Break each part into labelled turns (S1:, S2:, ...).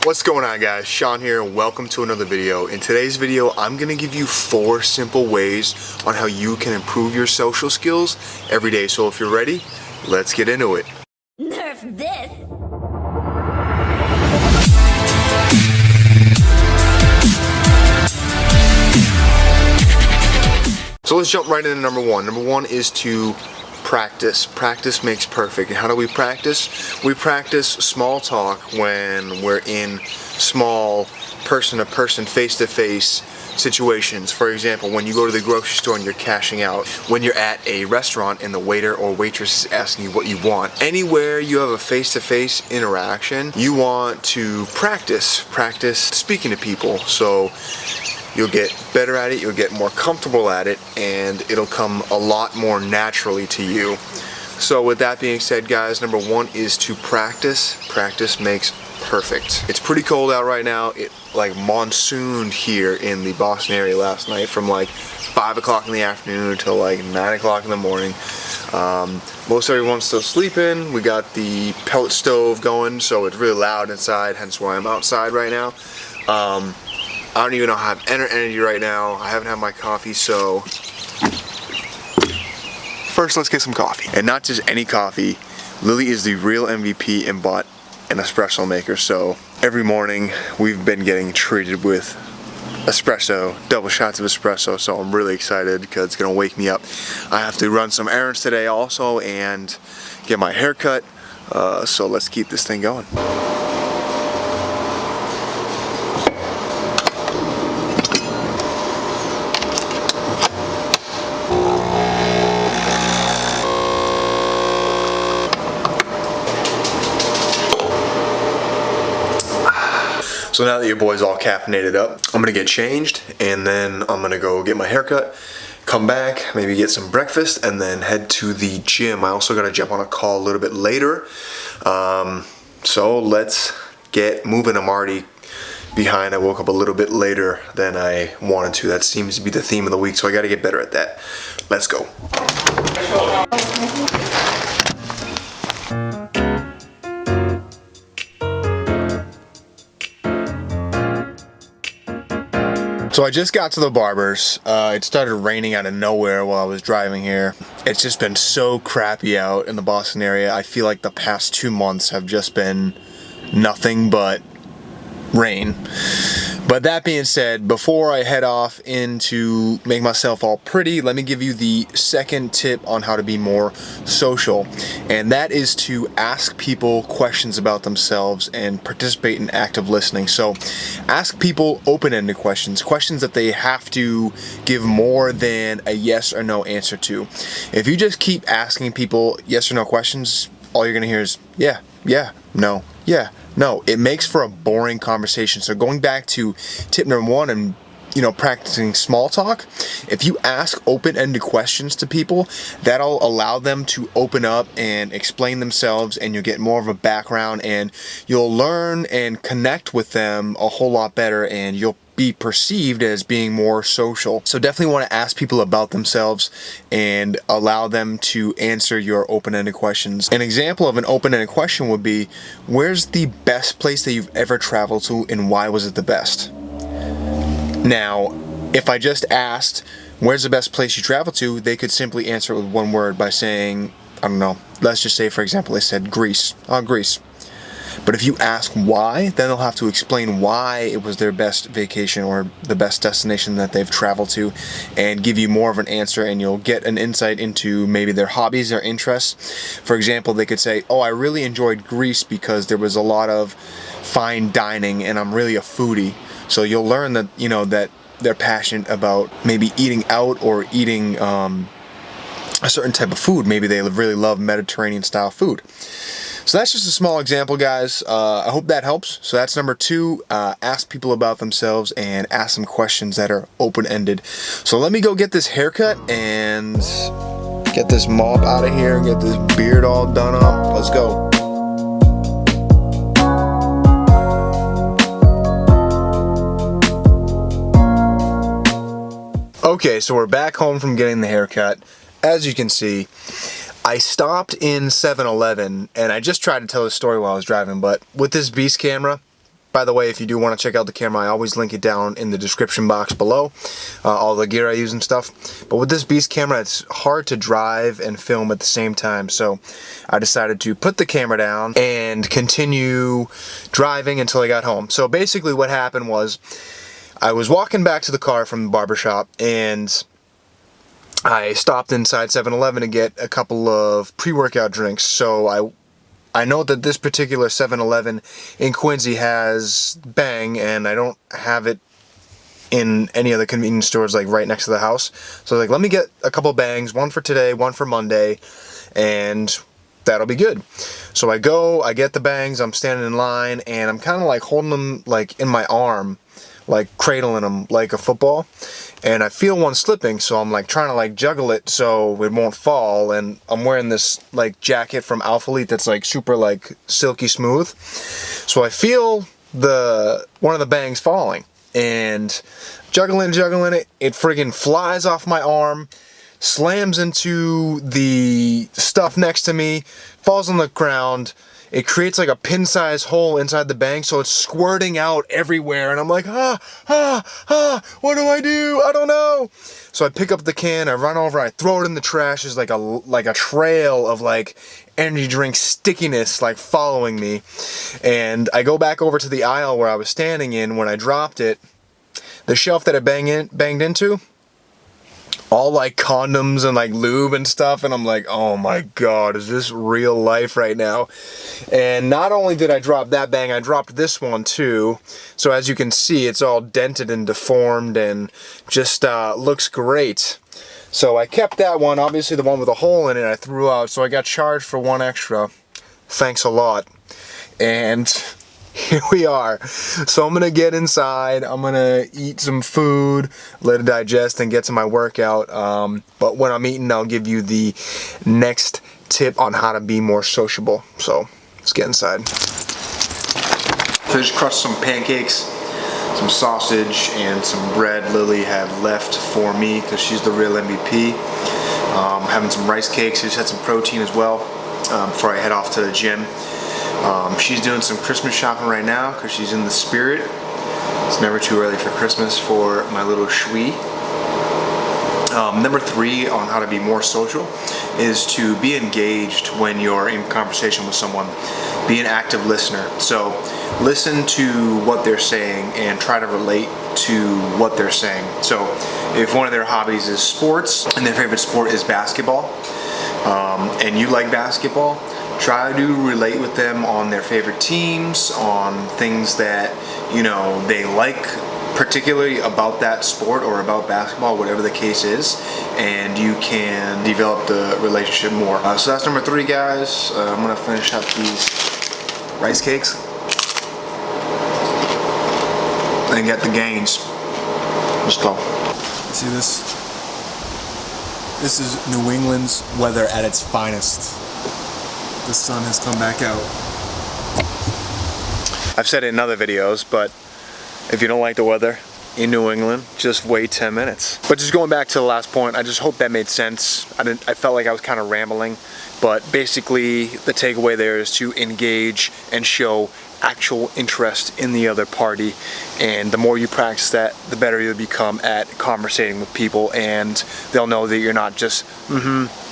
S1: What's going on, guys? Sean here and welcome to another video. In today's video, I'm gonna give you 4 simple ways on how you can improve your social skills every day. So if you're ready, let's get into it.
S2: Nerf this!
S1: So let's jump right into number 1. Number 1 is to practice. Practice makes perfect. And how do we practice? We practice small talk when we're in small person-to-person, face-to-face situations. For example, when you go to the grocery store and you're cashing out, when you're at a restaurant and the waiter or waitress is asking you what you want. Anywhere you have a face-to-face interaction, you want to practice speaking to people. So you'll get better at it, you'll get more comfortable at it, and it'll come a lot more naturally to you. So with that being said, guys, number 1 is to practice. Practice makes perfect. It's pretty cold out right now. It like monsooned here in the Boston area last night from like 5 o'clock in the afternoon until like 9 o'clock in the morning. Most everyone's still sleeping. We got the pellet stove going, so it's really loud inside, hence why I'm outside right now. I don't even know how I have energy right now. I haven't had my coffee, so first let's get some coffee. And not just any coffee. Lily is the real MVP and bought an espresso maker, so every morning we've been getting treated with espresso, double shots of espresso, so I'm really excited because it's gonna wake me up. I have to run some errands today also and get my hair cut, so let's keep this thing going. So now that your boy's all caffeinated up, I'm gonna get changed and then I'm gonna go get my haircut, come back, maybe get some breakfast, and then head to the gym. I also gotta jump on a call a little bit later. So let's get moving. I'm already behind. I woke up a little bit later than I wanted to. That seems to be the theme of the week, so I gotta get better at that. Let's go. So I just got to the barber's. It started raining out of nowhere while I was driving here. It's just been so crappy out in the Boston area. I feel like the past 2 months have just been nothing but rain. But that being said, before I head off in to make myself all pretty, let me give you the second tip on how to be more social. And that is to ask people questions about themselves and participate in active listening. So ask people open-ended questions, questions that they have to give more than a yes or no answer to. If you just keep asking people yes or no questions, all you're gonna hear is yeah, no, yeah, no. It makes for a boring conversation. So going back to tip number 1 and practicing small talk, if you ask open-ended questions to people, that'll allow them to open up and explain themselves, and you'll get more of a background and you'll learn and connect with them a whole lot better, and you'll be perceived as being more social. So definitely want to ask people about themselves and allow them to answer your open-ended questions. An example of an open-ended question would be, where's the best place that you've ever traveled to and why was it the best? Now, if I just asked, where's the best place you traveled to, they could simply answer it with one word by saying, I don't know, let's just say, for example, they said Greece. Oh, Greece. But if you ask why, then they'll have to explain why it was their best vacation or the best destination that they've traveled to, and give you more of an answer, and you'll get an insight into maybe their hobbies or interests. For example, they could say, oh, I really enjoyed Greece because there was a lot of fine dining and I'm really a foodie. So you'll learn that, that they're passionate about maybe eating out or eating a certain type of food. Maybe they really love Mediterranean style food. So that's just a small example, guys. I hope that helps. So that's number 2, ask people about themselves and ask them questions that are open-ended. So let me go get this haircut and get this mop out of here and get this beard all done up. Let's go. Okay, so we're back home from getting the haircut. As you can see, I stopped in 7-Eleven and I just tried to tell the story while I was driving, but with this Beast camera, By the way, if you do want to check out the camera, I always link it down in the description box below, all the gear I use and stuff. But with this beast camera, it's hard to drive and film at the same time, so I decided to put the camera down and continue driving until I got home. So basically what happened was, I was walking back to the car from the barbershop, and I stopped inside 7-Eleven to get a couple of pre-workout drinks. So I know that this particular 7-Eleven in Quincy has Bang, and I don't have it in any other convenience stores like right next to the house. So I was like, let me get a couple Bangs, one for today, one for Monday, and that'll be good. So I go, I get the Bangs, I'm standing in line, and I'm kind of like holding them like in my arm, like cradling them like a football, and I feel one slipping, so I'm like trying to like juggle it so it won't fall, and I'm wearing this like jacket from Alpha Elite that's like super like silky smooth, so I feel one of the Bangs falling, and juggling it, it friggin' flies off my arm, slams into the stuff next to me, falls on the ground. It creates like a pin-sized hole inside the Bang, so it's squirting out everywhere, and I'm like, what do I do? I don't know. So I pick up the can, I run over, I throw it in the trash. There's like a trail of like energy drink stickiness like following me, and I go back over to the aisle where I was standing in when I dropped it. The shelf that I banged into, all like condoms and like lube and stuff, and I'm like, oh my god, is this real life right now? And not only did I drop that Bang, I dropped this one too. So as you can see, it's all dented and deformed and just looks great. So I kept that one. Obviously the one with a hole in it I threw out, so I got charged for one extra. Thanks a lot. And here we are. So I'm gonna get inside, I'm gonna eat some food, let it digest, and get to my workout. But when I'm eating, I'll give you the next tip on how to be more sociable. So let's get inside. So I just crushed some pancakes, some sausage, and some bread Lily had left for me because she's the real MVP. Having some rice cakes. I just had some protein as well before I head off to the gym. She's doing some Christmas shopping right now because she's in the spirit. It's never too early for Christmas for my little Shui. Number 3 on how to be more social is to be engaged when you're in conversation with someone. Be an active listener. So listen to what they're saying and try to relate to what they're saying. So if one of their hobbies is sports and their favorite sport is basketball, and you like basketball, try to relate with them on their favorite teams, on things that, you know, they like particularly about that sport or about basketball, whatever the case is, and you can develop the relationship more. So that's number 3, guys. I'm gonna finish up these rice cakes and get the gains. Let's go. See this? This is New England's weather at its finest. The sun has come back out. I've said it in other videos, but if you don't like the weather in New England, just wait 10 minutes. But just going back to the last point, I just hope that made sense. I felt like I was kind of rambling, but basically the takeaway there is to engage and show actual interest in the other party, and the more you practice that, the better you'll become at conversating with people, and they'll know that you're not just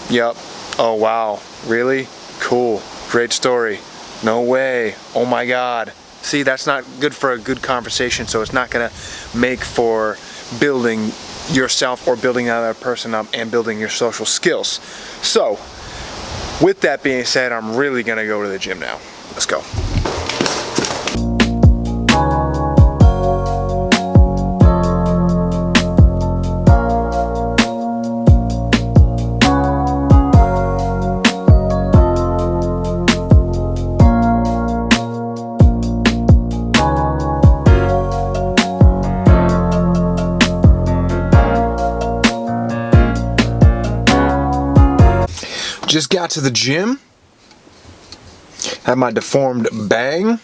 S1: yep, oh wow, really? Cool, great story, no way, oh my god. See, that's not good for a good conversation, so it's not gonna make for building yourself or building another person up and building your social skills. So with that being said, I'm really gonna go to the gym now. Let's go. Just got to the gym, had my deformed Bang.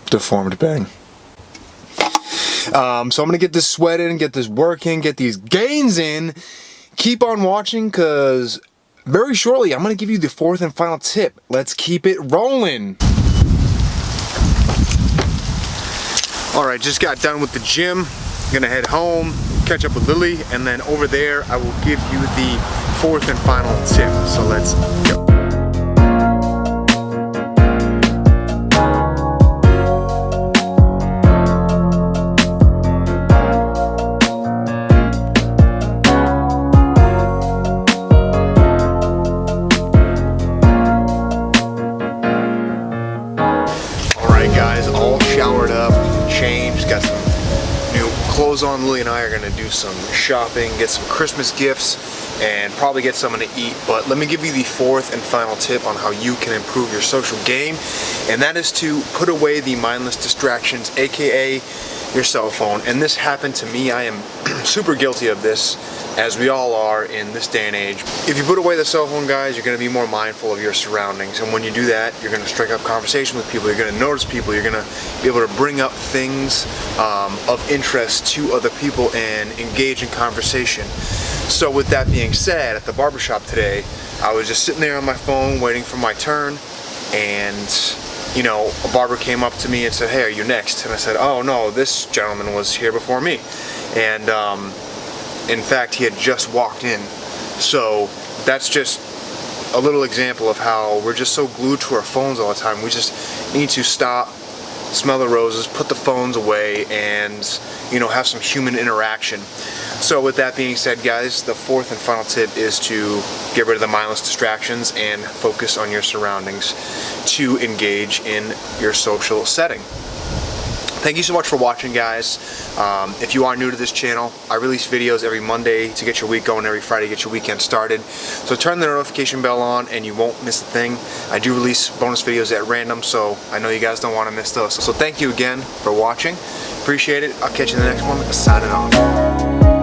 S1: Deformed Bang. So I'm gonna get this sweat in, get this work in, get these gains in. Keep on watching, cause very shortly, I'm gonna give you the fourth and final tip. Let's keep it rolling. Alright, just got done with the gym. Gonna head home, catch up with Lily, and then over there I will give you the fourth and final tip. So let's go. Alright guys, all showered up, changed, got some new clothes on. Lily and I are gonna do some shopping, get some Christmas gifts, and probably get something to eat. But let me give you the fourth and final tip on how you can improve your social game, and that is to put away the mindless distractions, aka your cell phone. And this happened to me. I am super guilty of this, as we all are in this day and age. If you put away the cell phone, guys, you're gonna be more mindful of your surroundings. And when you do that, you're gonna strike up conversation with people, you're gonna notice people, you're gonna be able to bring up things of interest to other people and engage in conversation. So with that being said, at the barbershop today, I was just sitting there on my phone waiting for my turn, and you know, a barber came up to me and said, "Hey, are you next?" And I said, "Oh no, this gentleman was here before me." And in fact, he had just walked in. So that's just a little example of how we're just so glued to our phones all the time. We just need to stop, smell the roses, put the phones away, and you know, have some human interaction. So with that being said, guys, the fourth and final tip is to get rid of the mindless distractions and focus on your surroundings to engage in your social setting. Thank you so much for watching, guys. If you are new to this channel, I release videos every Monday to get your week going, every Friday to get your weekend started. So turn the notification bell on and you won't miss a thing. I do release bonus videos at random, so I know you guys don't want to miss those. So thank you again for watching. Appreciate it. I'll catch you in the next one. Signing off.